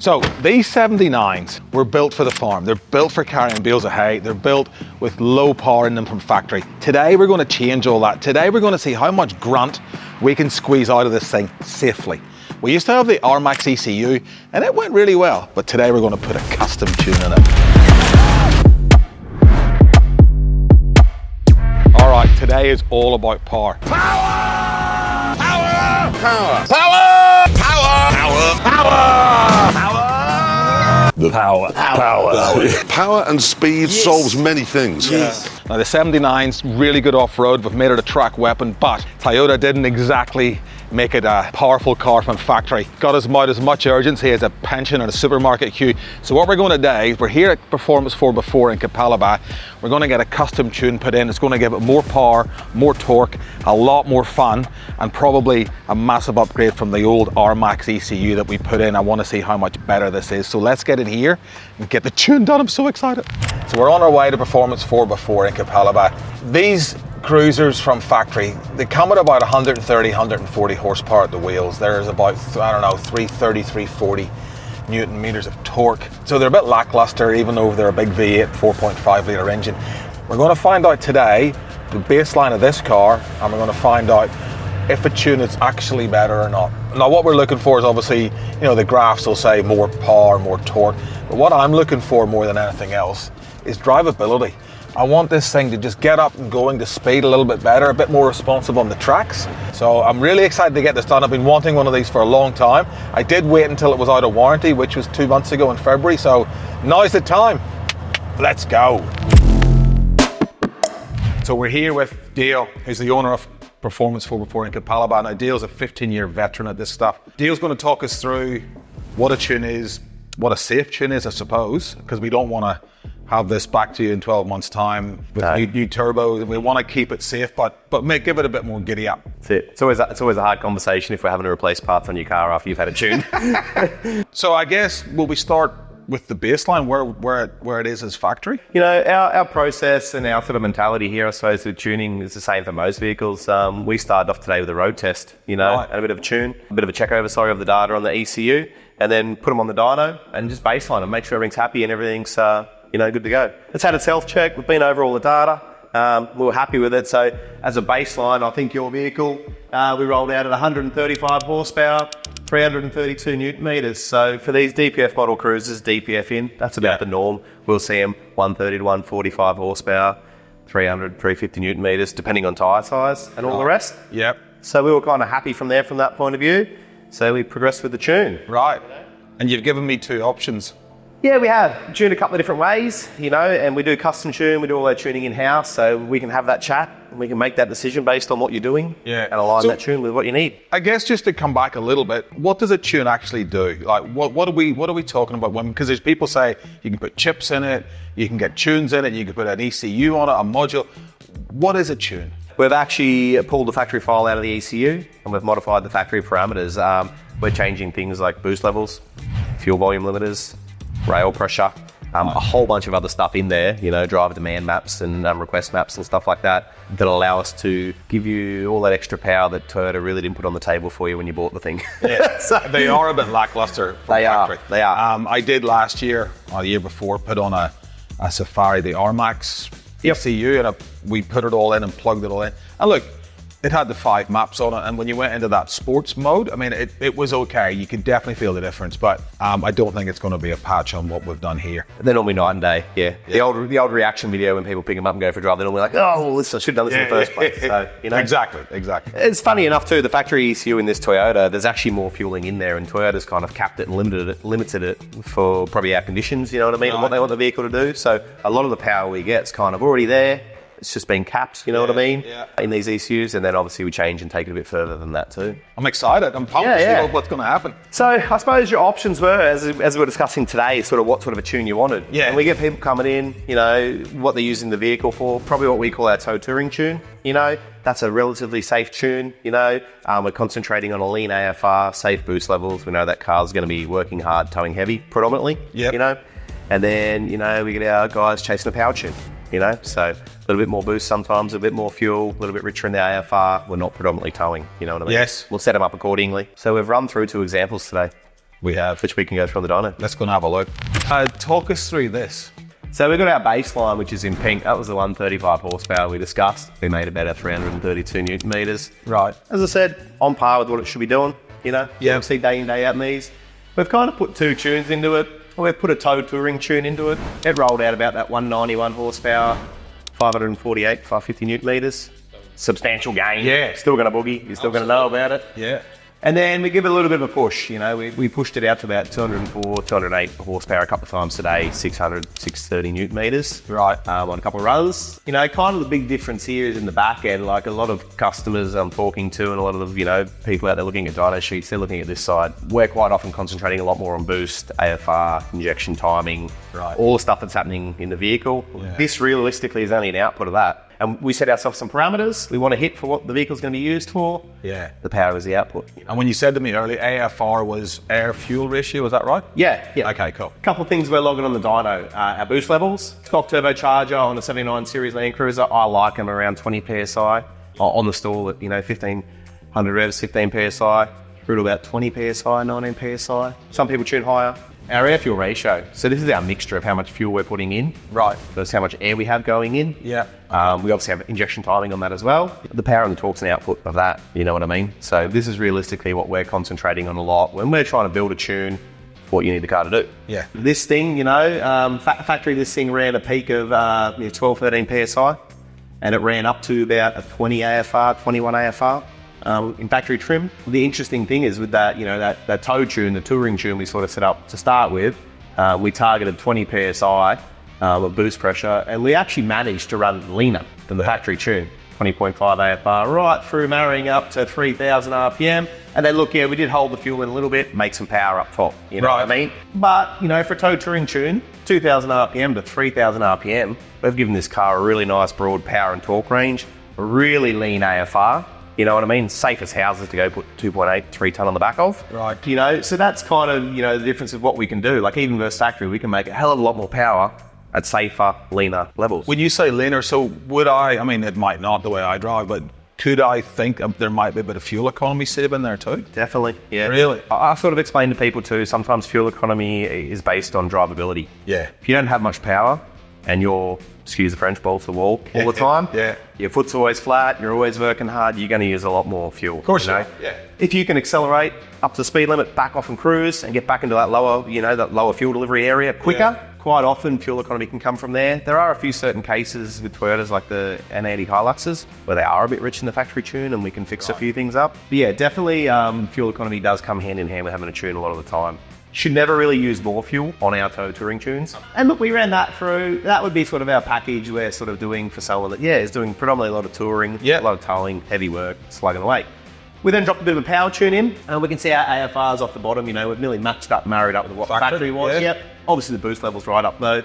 So these 79s were built for the farm. They're built for carrying bales of hay. They're built with low power in them from factory. Today we're going to change all that. Today we're going to see how much grunt we can squeeze out of this thing safely. We used to have the armax ECU and it went really well, but today we're going to put a custom tune in it. All right, today is all about power. Power! Power! Power! Power! Power! Power! Power! The power. Power and speed solves many things. Yes. Now the 79's really good off-road. We've made it a track weapon, but Toyota didn't exactly make it a powerful car from factory. Got us out as much urgency as a pension and a supermarket queue. So what we're going to do is we're here at Performance 4x4 in Capalaba. We're going to get a custom tune put in. It's going to give it more power, more torque, a lot more fun, and probably a massive upgrade from the old armax ECU that we put in. I want to see how much better this is. So let's get in here and get the tune done. I'm so excited. So we're on our way to Performance 4x4 in Capalaba. These cruisers from factory, they come at about 130, 140 horsepower at the wheels. There's about, I don't know, 330, 340 Newton meters of torque. So they're a bit lackluster, even though they're a big V8 4.5 litre engine. We're going to find out today the baseline of this car, and we're going to find out if a tune is actually better or not. Now what we're looking for is obviously, you know, the graphs will say more power, more torque, but what I'm looking for more than anything else is drivability. I want this thing to just get up and going to speed a little bit better, a bit more responsive on the tracks. So I'm really excited to get this done. I've been wanting one of these for a long time. I did wait until it was out of warranty, which was 2 months ago in February. So now's the time. Let's go. So we're here with Dale, who's the owner of Performance 4x4 in Capalaba. Now Dale's a 15-year veteran at this stuff. Dale's going to talk us through what a tune is, what a safe tune is, I suppose, because we don't want to have this back to you in 12 months time with new turbos. We want to keep it safe, but give it a bit more giddy up. That's it. It's always a hard conversation if we're having to replace parts on your car after you've had a tune. So I guess, will we start with the baseline, where it is as factory? You know, our process and our sort of mentality here, I suppose, with tuning is the same for most vehicles. We started off today with a road test, you know, and a bit of a tune, a bit of a check over, of the data on the ECU, and then put them on the dyno and just baseline and make sure everything's happy and everything's good to go. It's had a self-check. We've been over all the data. We were happy with it. So as a baseline, I think your vehicle, we rolled out at 135 horsepower, 332 Newton meters. So for these DPF model cruisers, DPF in, that's about the norm. We'll see them 130 to 145 horsepower, 300, 350 Newton meters, depending on tyre size and all the rest. Yep. So we were kind of happy from there, from that point of view. So we progressed with the tune. Right. And you've given me two options. Yeah, we have tuned a couple of different ways, you know, and we do custom tune, we do all our tuning in-house, so we can have that chat and we can make that decision based on what you're doing and align that tune with what you need. I guess just to come back a little bit, what does a tune actually do? Like, what are we talking about? Because there's people say you can put chips in it, you can get tunes in it, you can put an ECU on it, a module. What is a tune? We've actually pulled the factory file out of the ECU and we've modified the factory parameters. We're changing things like boost levels, fuel volume limiters, rail pressure, a whole bunch of other stuff in there, you know, driver demand maps and request maps and stuff like that allow us to give you all that extra power that Toyota really didn't put on the table for you when you bought the thing. Yeah, so they are a bit lackluster from factory. They are. I did last year, or the year before, put on a Safari, the armax ECU, and we put it all in and plugged it all in. And look, it had the 5 maps on it, and when you went into that sports mode, I mean, it was okay. You could definitely feel the difference, but I don't think it's going to be a patch on what we've done here. They're normally night and day, yeah. The old reaction video when people pick them up and go for a drive, they're normally like, oh, well, I should have done this in the first place. So, you know. Exactly. It's funny enough too, the factory ECU in this Toyota, there's actually more fueling in there, and Toyota's kind of capped it and limited it for probably our conditions, you know what I mean, and what they want the vehicle to do. So a lot of the power we get is kind of already there. It's just been capped, you know what I mean, in these ECUs, and then obviously we change and take it a bit further than that too. I'm excited. I'm pumped to see what's going to happen. So I suppose your options were, as we're discussing today, sort of what sort of a tune you wanted. Yeah. And we get people coming in, you know, what they're using the vehicle for, probably what we call our tow touring tune, you know. That's a relatively safe tune, you know. We're concentrating on a lean AFR, safe boost levels. We know that car's going to be working hard, towing heavy predominantly, you know. And then, you know, we get our guys chasing a power tune. You know, so a little bit more boost sometimes, a bit more fuel, a little bit richer in the AFR. We're not predominantly towing, you know what I mean? Yes. We'll set them up accordingly. So we've run through 2 examples today. We have. which we can go through on the dyno. Let's go and have a look. Talk us through this. So we've got our baseline, which is in pink. That was the 135 horsepower we discussed. We made about a 332 newton meters. Right. As I said, on par with what it should be doing. You know, Yeah. you see day in, day out in these. We've kind of put two tunes into it. We've put a tow touring tune into it. It rolled out about that 191 horsepower, 548, 550 newton meters. Substantial gain. Yeah. Still going to boogie. You're still going to know about it. Yeah. And then we give it a little bit of a push, you know, we pushed it out to about 204, 208 horsepower a couple of times today, 600, 630 newton meters. Right. On a couple of runs. You know, kind of the big difference here is in the back end, like a lot of customers I'm talking to and a lot of, you know, people out there looking at dyno sheets, they're looking at this side. We're quite often concentrating a lot more on boost, AFR, injection timing, Right. all the stuff that's happening in the vehicle. Yeah. This realistically is only an output of that. And we set ourselves some parameters we want to hit for what the vehicle's going to be used for. Yeah. The power is the output. And when you said to me earlier, AFR was air-fuel ratio, is that right? Yeah. Okay, cool. A couple of things we're logging on the dyno. Our boost levels. Stock turbocharger on the 79 series Landcruiser, I like them around 20 PSI. On the stall at, 1500 revs, 15 PSI. Through to about 20 PSI, 19 PSI. Some people tune higher. Our air fuel ratio. So this is our mixture of how much fuel we're putting in. Right. Versus how much air we have going in. Yeah. We obviously have injection timing on that as well. The power and the torque's an output of that, you know what I mean? So this is realistically what we're concentrating on a lot when we're trying to build a tune for what you need the car to do. Yeah. This thing, factory, this thing ran a peak of 12, 13 PSI, and it ran up to about a 20 AFR, 21 AFR. In factory trim. The interesting thing is with that, that tow tune, the touring tune we sort of set up to start with, we targeted 20 PSI of boost pressure, and we actually managed to run leaner than the factory tune, 20.5 AFR, right through marrying up to 3,000 RPM. And then look, we did hold the fuel in a little bit, make some power up top, you know what I mean? But, for a tow touring tune, 2,000 RPM to 3,000 RPM, we've given this car a really nice broad power and torque range, a really lean AFR. You know what I mean? Safe as houses to go put 2.8, 3 tonne on the back of. Right. So that's kind of, the difference of what we can do. Like even versus factory, we can make a hell of a lot more power at safer, leaner levels. When you say leaner, so it might not the way I drive, but could I think there might be a bit of fuel economy saving there too? Definitely, yeah. Really? I sort of explain to people too, sometimes fuel economy is based on drivability. Yeah. If you don't have much power and you're, excuse the French, balls to the wall all the time, Yeah. your foot's always flat, you're always working hard, you're going to use a lot more fuel. Of course you are, yeah. If you can accelerate up to the speed limit, back off and cruise and get back into that lower fuel delivery area quicker, quite often fuel economy can come from there. There are a few certain cases with Toyotas like the N80 Hiluxes where they are a bit rich in the factory tune and we can fix a few things up. But yeah, definitely fuel economy does come hand in hand with having a tune a lot of the time. Should never really use more fuel on our tow touring tunes. And look, we ran that through. That would be sort of our package we're sort of doing for someone that, is doing predominantly a lot of touring, a lot of towing, heavy work, slugging away. We then dropped a bit of a power tune in, and we can see our AFRs off the bottom. We've nearly matched up, married up with what the factory was. Yeah. Yep. Obviously the boost level's right up though,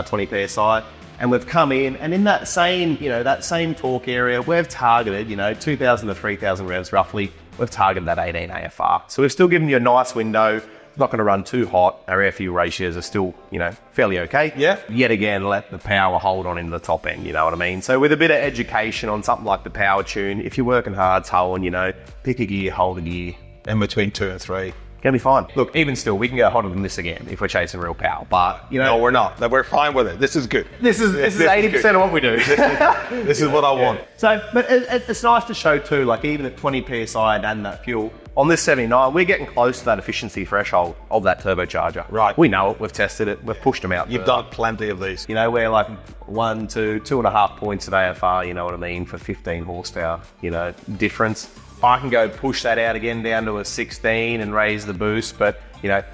20 PSI. And we've come in, and in that same, that same torque area, we've targeted, 2,000 to 3,000 revs roughly. We've targeted that 18 AFR. So we've still given you a nice window. It's not going to run too hot. Our air fuel ratios are still, fairly okay. Yeah. Yet again, let the power hold on into the top end, you know what I mean? So with a bit of education on something like the power tune, if you're working hard, towing, pick a gear, hold a gear. In between 2 and 3. Gonna be fine. Look, even still, we can go hotter than this again if we're chasing real power. But No, we're not. No, we're fine with it. This is good. This is 80% of what we do. This is what I want. So, but it's nice to show too, like even at 20 PSI and that fuel, on this 79, we're getting close to that efficiency threshold of that turbocharger. Right. We know it, we've tested it, we've pushed them out. You've done plenty of these. We're like 1 to 2.5 points at AFR, you know what I mean, for 15 horsepower, difference. I can go push that out again down to a 16 and raise the boost, but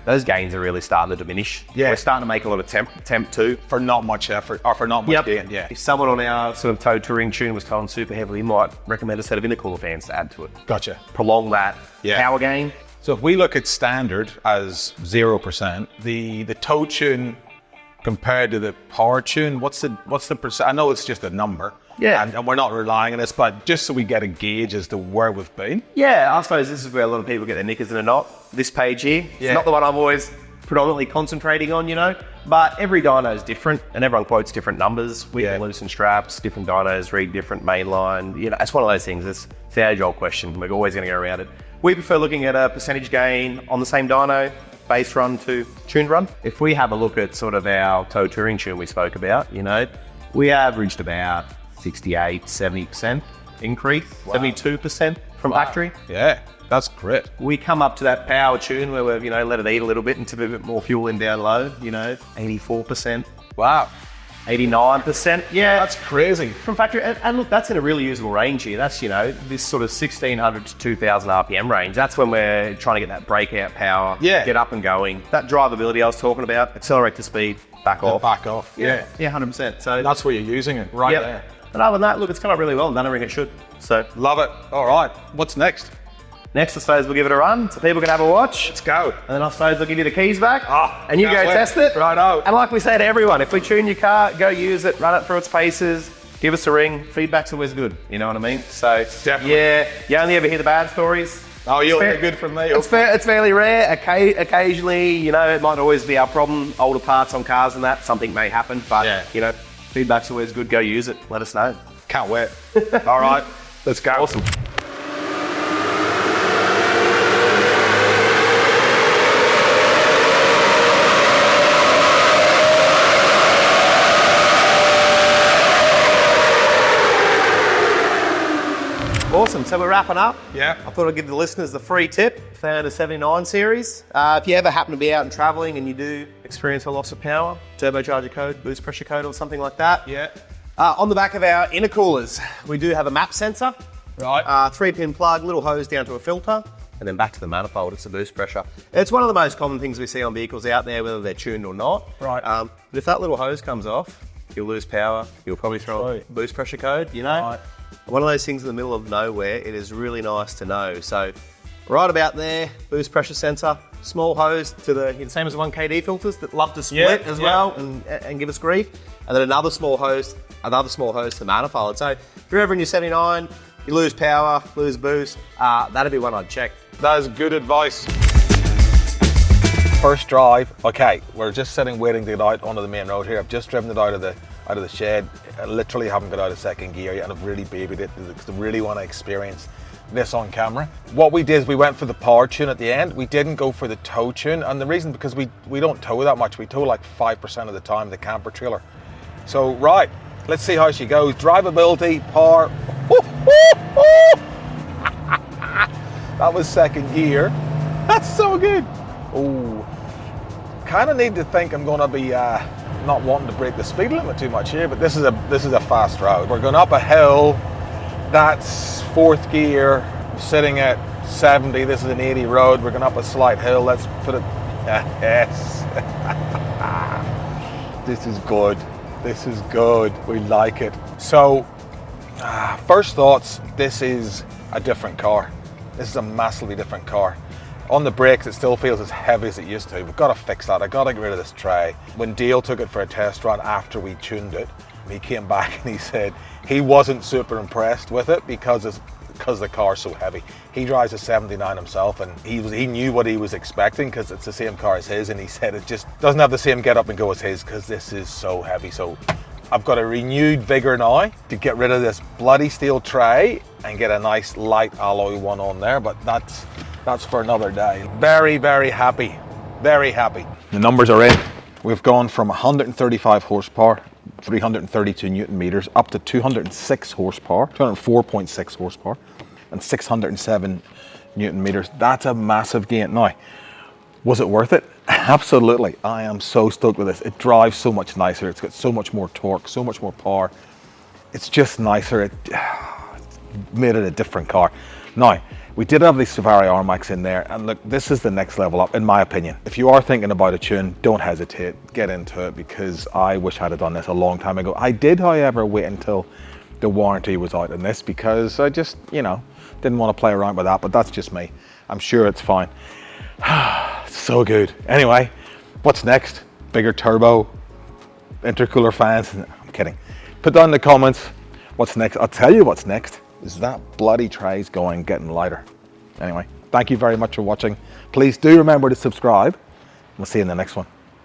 those gains are really starting to diminish. Yeah. We're starting to make a lot of temp too. For not much effort, or for not much gain, yeah. If someone on our sort of tow touring tune was towing super heavily, might recommend a set of intercooler fans to add to it. Gotcha. Prolong that power gain. So if we look at standard as 0%, the tow tune compared to the power tune, what's the percent? I know it's just a number. Yeah. And we're not relying on this, but just so we get a gauge as to where we've been. Yeah, I suppose this is where a lot of people get their knickers in a knot. This page here, it's not the one I'm always predominantly concentrating on, but every dyno is different and everyone quotes different numbers. We can loosen straps, different dynos read different mainline. It's one of those things. It's the age-old question. We're always going to go around it. We prefer looking at a percentage gain on the same dyno base run to tuned run. If we have a look at sort of our tow touring tune we spoke about, you know, we averaged about 68, 70% increase, 72% from factory. Yeah, that's great. We come up to that power tune where we've, you know, let it eat a little bit and tip a bit more fuel in down low, you know, 84%. Wow. 89%. Yeah. That's crazy. From factory. And look, that's in a really usable range here. That's, you know, this sort of 1600 to 2000 RPM range. That's when we're trying to get that breakout power, get up and going. That drivability I was talking about, accelerate to speed, back off. Back off, yeah. Yeah, 100%. So that's where you're using it, right there. And other than that, look, it's come up really well. Done everything it should. So love it. All right, what's next? Next, I suppose we'll give it a run so people can have a watch. Let's go. And then I suppose they'll give you the keys back. And you go test it. Righto. And like we say to everyone, if we tune your car, go use it, run it through its paces, give us a ring. Feedback's always good. You know what I mean? So definitely. Yeah, you only ever hear the bad stories. Oh, you'll hear good from me. It's fairly rare. Occasionally, you know, it might always be our problem. Older parts on cars and that, something may happen. But, you know, feedback's always good. Go use it. Let us know. Can't wait. All right, let's go. Awesome. Awesome, so we're wrapping up. Yeah. I thought I'd give the listeners the free tip if they're under 79 series. If you ever happen to be out and traveling and you do experience a loss of power, turbocharger code, boost pressure code or something like that. Yeah. On the back of our intercoolers, we do have a map sensor. Right. 3-pin plug, little hose down to a filter, and then back to the manifold, it's the boost pressure. It's one of the most common things we see on vehicles out there, whether they're tuned or not. Right. But if that little hose comes off, you'll lose power, you'll probably throw a boost pressure code, you know? Right. One of those things in the middle of nowhere, it is really nice to know. So right about there, boost pressure sensor, small hose to the same as the 1KD filters that love to split as well and give us grief. And then another small hose to the manifold. So if you're ever in your 79, you lose power, lose boost, that'd be one I'd check. That is good advice. First drive, okay, we're just sitting waiting to get out onto the main road here. I've just driven it out of the shed. I literally haven't got out of second gear yet and I've really babied it because I really want to experience this on camera. What we did is we went for the power tune at the end. We didn't go for the tow tune, and the reason because we don't tow that much. We tow like 5% of the time, the camper trailer. So right, let's see how she goes. Drivability, power. That was second gear. That's so good. Oh, kind of need to think I'm going to be not wanting to break the speed limit too much here, but this is a fast road. We're going up a hill. That's fourth gear, sitting at 70. This is an 80 road. We're going up a slight hill. Let's put it. Yes. This is good. This is good. We like it. So, first thoughts. This is a different car. This is a massively different car. On the brakes, it still feels as heavy as it used to. We've got to fix that. I've got to get rid of this tray. When Dale took it for a test run after we tuned it, he came back and he said he wasn't super impressed with it because the car's so heavy. He drives a 79 himself and he knew what he was expecting because it's the same car as his, and he said it just doesn't have the same get up and go as his because this is so heavy. So I've got a renewed vigor now to get rid of this bloody steel tray and get a nice light alloy one on there, but that's for another day. Very, very happy. Very happy. The numbers are in. We've gone from 135 horsepower, 332 newton meters, up to 206 horsepower, 204.6 horsepower, and 607 newton meters. That's a massive gain. Now, was it worth it? Absolutely. I am so stoked with this. It drives so much nicer. It's got so much more torque, so much more power. It's just nicer. It made it a different car. Now, we did have the Safari armax in there, and look, this is the next level up, in my opinion. If you are thinking about a tune, don't hesitate, get into it, because I wish I'd have done this a long time ago. I did, however, wait until the warranty was out in this, because I just, didn't want to play around with that, but that's just me. I'm sure it's fine. So good. Anyway, what's next? Bigger turbo, intercooler fans? I'm kidding. Put down in the comments what's next. I'll tell you what's next. Is that bloody tray's getting lighter. Anyway, thank you very much for watching. Please do remember to subscribe. We'll see you in the next one.